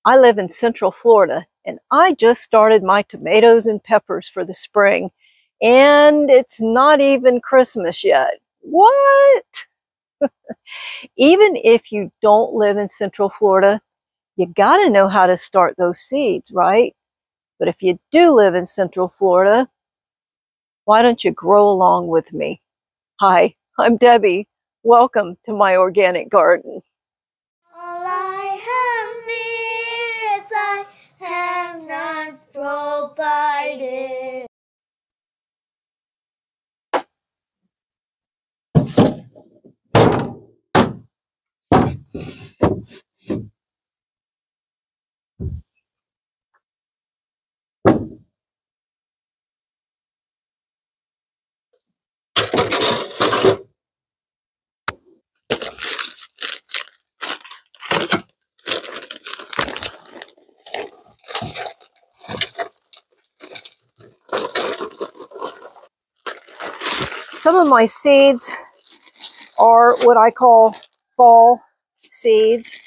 I live in Central Florida, and I just started my tomatoes and peppers for the spring, and it's not even Christmas yet. What? Even if you don't live in Central Florida, you gotta know how to start those seeds, right? But if you do live in Central Florida, why don't you grow along with me? Hi, I'm Debbie. Welcome to my organic garden. All I have needs, I have not provided. Some of my seeds are what I call fall seeds.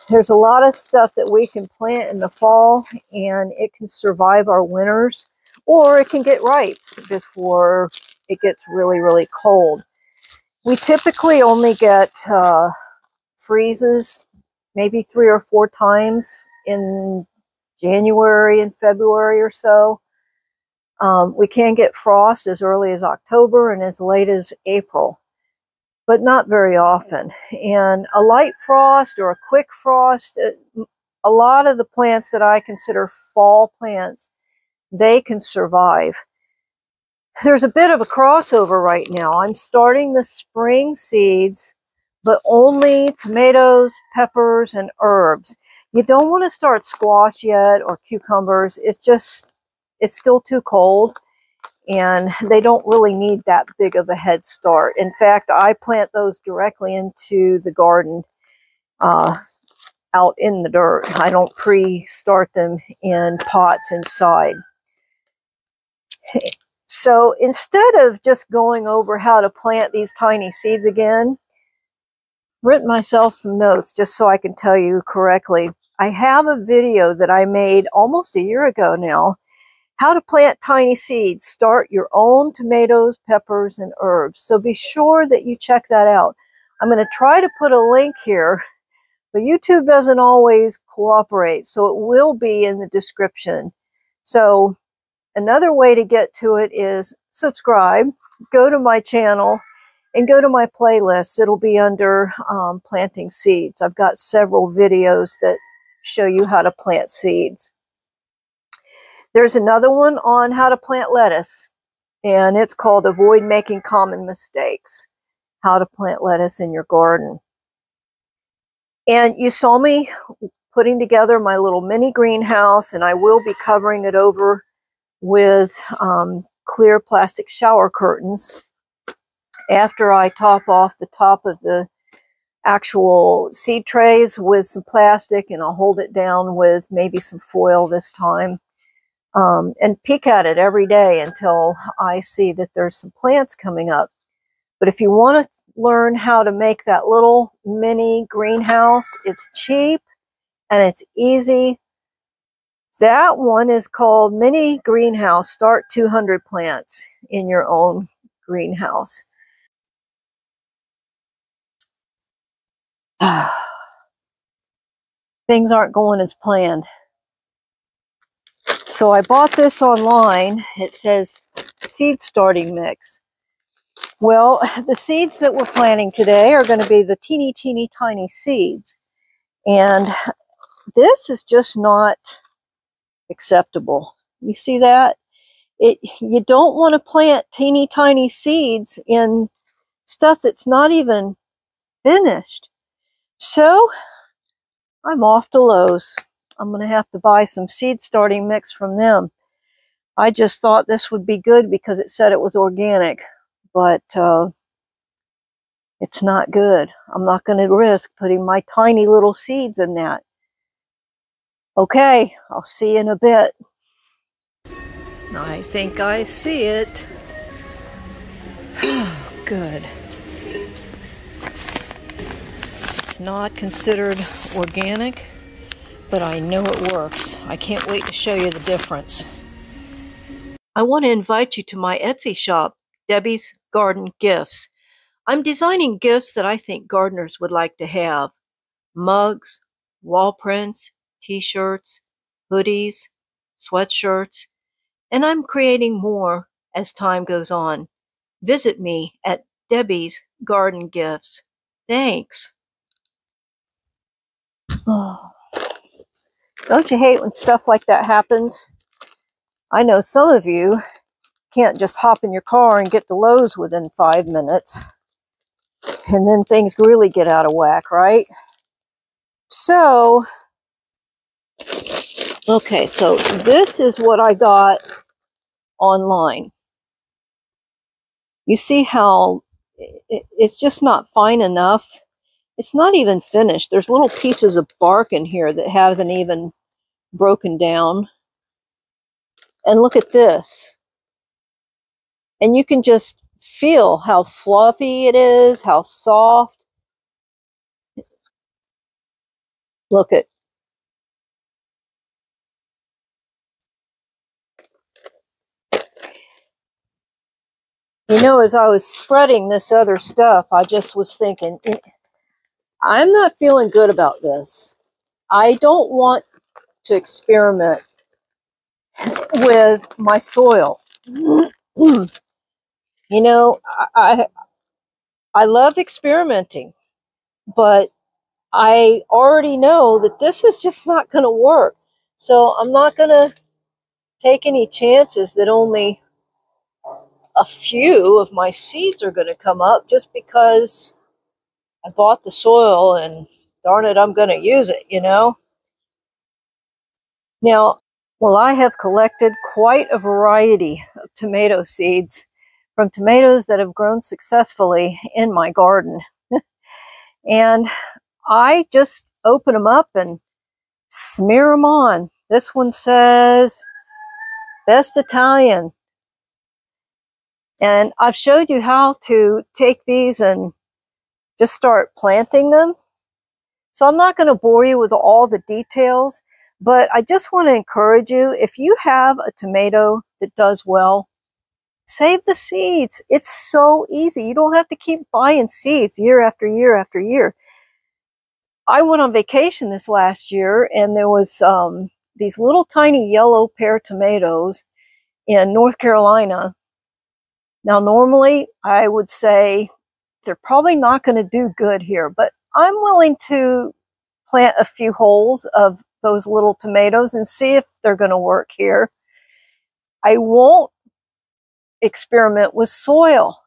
There's a lot of stuff that we can plant in the fall and it can survive our winters, or it can get ripe before it gets really, really cold. We typically only get freezes maybe 3 or 4 times in January and February or so. We can get frost as early as October and as late as April, but not very often. And a light frost or a quick frost, a lot of the plants that I consider fall plants, they can survive. There's a bit of a crossover right now. I'm starting the spring seeds, but only tomatoes, peppers, and herbs. You don't want to start squash yet or cucumbers. It's still too cold, and they don't really need that big of a head start. In fact, I plant those directly into the garden out in the dirt. I don't pre-start them in pots inside. So instead of just going over how to plant these tiny seeds again, written myself some notes just so I can tell you correctly. I have a video that I made almost a year ago now, how to plant tiny seeds, start your own tomatoes, peppers, and herbs. So be sure that you check that out. I'm going to try to put a link here, but YouTube doesn't always cooperate, so it will be in the description. So another way to get to it is subscribe, go to my channel, and go to my playlist. It'll be under planting seeds. I've got several videos that show you how to plant seeds. There's another one on how to plant lettuce, and it's called Avoid Making Common Mistakes, how to plant lettuce in your garden. And you saw me putting together my little mini greenhouse, and I will be covering it over with clear plastic shower curtains after I top off the top of the actual seed trays with some plastic, and I'll hold it down with maybe some foil this time. And peek at it every day until I see that there's some plants coming up. But if you want to learn how to make that little mini greenhouse, it's cheap and it's easy. That one is called Mini Greenhouse. Start 200 plants in your own greenhouse. Things aren't going as planned. So I bought this online. It says seed starting mix. Well, the seeds that we're planting today are going to be the teeny tiny seeds. And this is just not acceptable. You see that? You don't want to plant teeny tiny seeds in stuff that's not even finished. So I'm off to Lowe's. I'm going to have to buy some seed starting mix from them. I just thought this would be good because it said it was organic, but it's not good. I'm not going to risk putting my tiny little seeds in that. Okay, I'll see you in a bit. I think I see it. Good. It's not considered organic, but I know it works. I can't wait to show you the difference. I want to invite you to my Etsy shop, Debbie's Garden Gifts. I'm designing gifts that I think gardeners would like to have. Mugs, wall prints, t-shirts, hoodies, sweatshirts, and I'm creating more as time goes on. Visit me at Debbie's Garden Gifts. Thanks. Oh, don't you hate when stuff like that happens? I know some of you can't just hop in your car and get to Lowe's within 5 minutes. And then things really get out of whack, right? So, okay, so this is what I got online. You see how it's just not fine enough? It's not even finished. There's little pieces of bark in here that hasn't even broken down. And look at this. And you can just feel how fluffy it is, how soft. Look at. You know, as I was spreading this other stuff, I just was thinking, I'm not feeling good about this. I don't want to experiment with my soil. You know, I love experimenting, but I already know that this is just not going to work. So I'm not going to take any chances that only a few of my seeds are going to come up just because I bought the soil and darn it, I'm going to use it, you know? Now, well, I have collected quite a variety of tomato seeds from tomatoes that have grown successfully in my garden. And I just open them up and smear them on. This one says Best Italian. And I've showed you how to take these and just start planting them. So I'm not going to bore you with all the details, but I just want to encourage you, if you have a tomato that does well, save the seeds. It's so easy. You don't have to keep buying seeds year after year after year. I went on vacation this last year, and there was these little tiny yellow pear tomatoes in North Carolina. Now, normally I would say they're probably not going to do good here, but I'm willing to plant a few holes of those little tomatoes and see if they're going to work here. I won't experiment with soil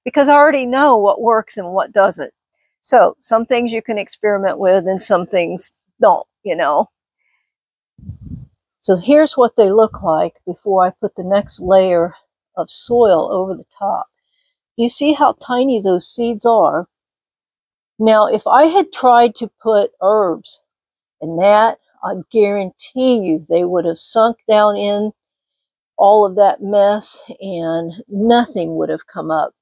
because I already know what works and what doesn't. So some things you can experiment with and some things don't, you know. So here's what they look like before I put the next layer of soil over the top. You see how tiny those seeds are? Now, if I had tried to put herbs in that, I guarantee you they would have sunk down in all of that mess and nothing would have come up.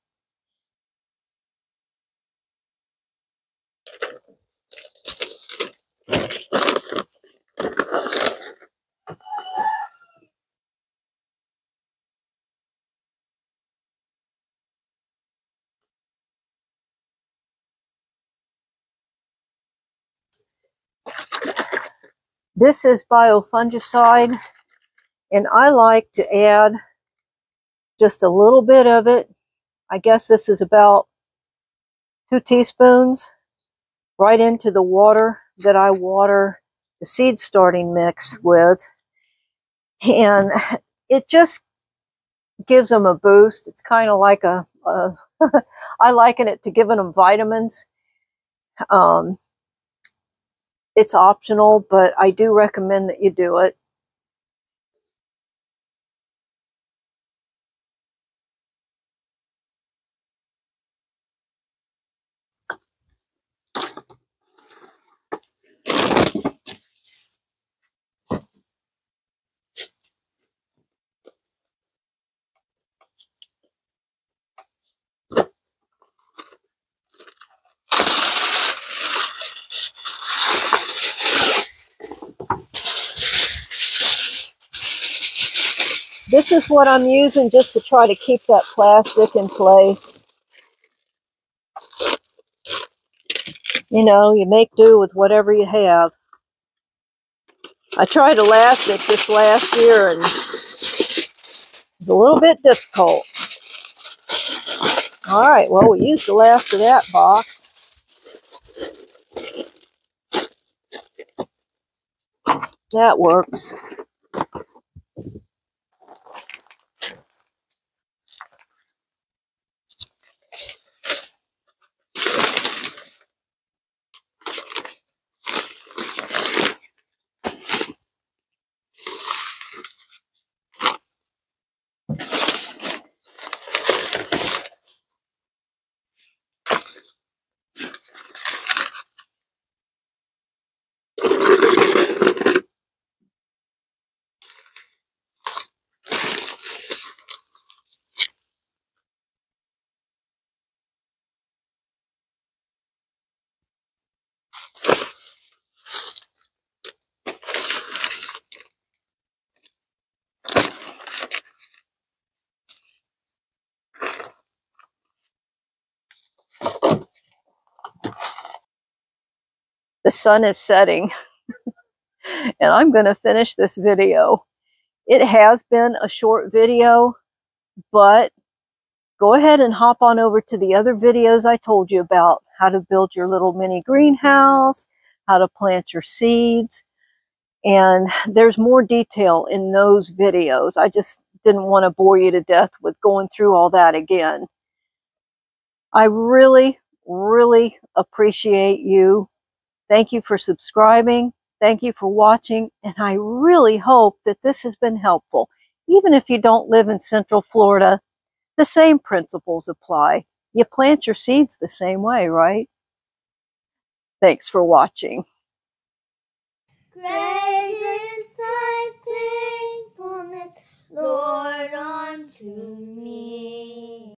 This is biofungicide, and I like to add just a little bit of it. I guess this is about 2 teaspoons right into the water that I water the seed starting mix with. And it just gives them a boost. It's kind of like I liken it to giving them vitamins. It's optional, but I do recommend that you do it. This is what I'm using just to try to keep that plastic in place. You know, you make do with whatever you have. I tried to last it this last year and it was a little bit difficult. All right, well, we used the last of that box. That works. The sun is setting and I'm going to finish this video. It has been a short video, but go ahead and hop on over to the other videos I told you about. How to build your little mini greenhouse, how to plant your seeds. And there's more detail in those videos. I just didn't want to bore you to death with going through all that again. I really, really appreciate you. Thank you for subscribing. Thank you for watching. And I really hope that this has been helpful. Even if you don't live in Central Florida, the same principles apply. You plant your seeds the same way, right? Thanks for watching. Great.